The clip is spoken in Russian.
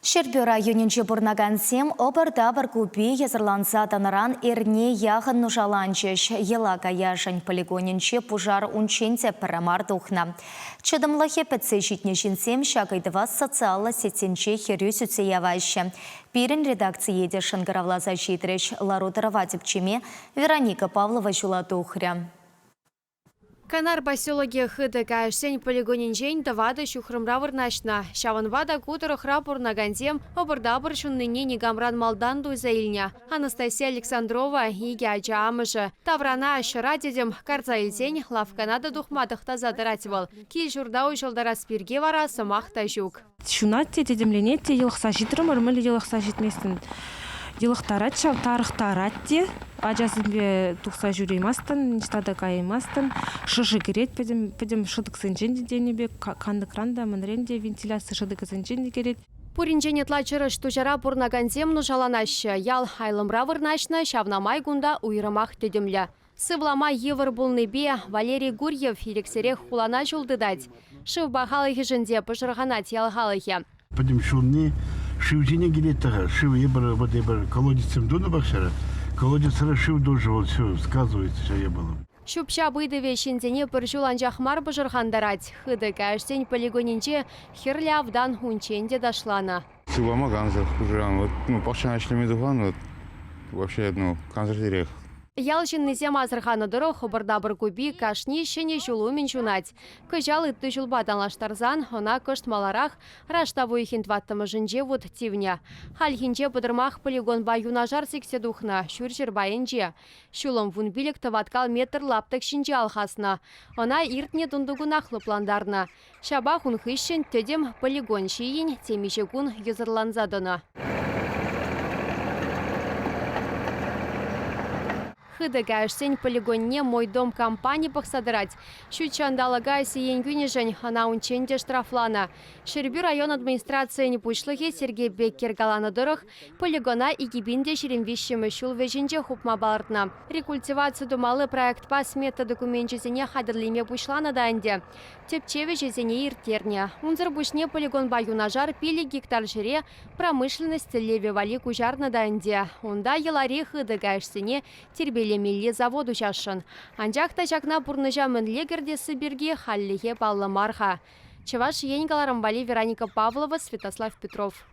Шербю районинче бурнагансем обыр-дабыр купи езырланса таныран эрне яғын нушаланчыш ела каяшын полигонинче пужар унченте пірамар тухна. Чыдымлығы пәтсе житнешінсем шағайдыва социалы сетенче херю сүтсе явайшы. Пирин редакции едешін гыравлаза житреш Лару Тараватипчеме Вероника Павлова жула тухря. Канар поселоге хыды кайшсен полигонинчен тавады шухрымра вырнашна. Шаванвада кутырых рапур нагансем обырдабыр шунныне негамран малдан дуйза илня. Анастасия Александрова иге ача амышы. Таврана ашыра дедем карца илсен лавканада духматых таза дыративал. Кил журда уйшылдара спирге вара сымақ та жүк. Шунатте дедемленетте елықса житрым ұрмылы елықса житместін. Елықтарат, шавтарықтарат де. Ажасынбе тұқса жүреймастын, нистада кайымастын. Шышы керет, пәдем шыдық сынчен денебе, канды кранда, манренде вентиляция шыдық сынчен керет. Пуринчене тлачырыш тужара пурнагансем нушаланашы. Ял айлымра вырнашна, шавнамай гунда уйрымах дедемля. Сывлама евр булныбе Валерий Гурьев ерексерех хулана жулдыдать. Шыв бахалығы жінде пышырғанат ялғалығы. Пәдем шулны шивжене келеттіға, шив ебір колодецем доны бақшара. Колодецара шив тоже вот все сказывается, что я был. Шупша быдыве шинзене пыржулан жахмар быжырхандарать. Хыды кайшсен полигонинче херлявдан унченде дошлана. Сывлама ганзар хужан, вот, пахшан ашлемеду вот, вообще, канзар Ялшин низем азырханы дұрық обырдабыр көбі кашни шене жулу мен жунать. Көжал үтті жулбадан лаштарзан, она көшт маларах раштаву ихин тваттымы жынже вуд тивня. Хальхинче бұдырмақ полигон баюна жар сексе духна, шүржір байынже. Шулым вун билік таваткал метр лаптық шинже алхасна. Она иртне дундугунахлы пландарна. Шаба хун хыщен төдем полигон шиин темеше кун езырланзадына. Хыды кайшсен полигонне мой дом компании пахсадырать. Щучандалага сиен гюнежень, она унченде штрафлана. Шербю район администрации не пушлыхе Сергей Беккер галаны дырых, полигона и гибинде шеремвищемы шул веженде хупма балартна. Рекультивацию думалы проект по смета документчезене хадырлиме пушлана данде. Тепчеве жезене иртерне. Унзыр бушне полигон баюнажар пили гектар жире промышленность леве вали кужарна данде. Унда елари хыды кайшсене тербеле милли заводу жашын. Анжақта жақна бұрныжа мінлегерде Сибирге халлиге баллы марха. Чеваш Енгаларам Вали Вероника Павлова, Святослав Петров.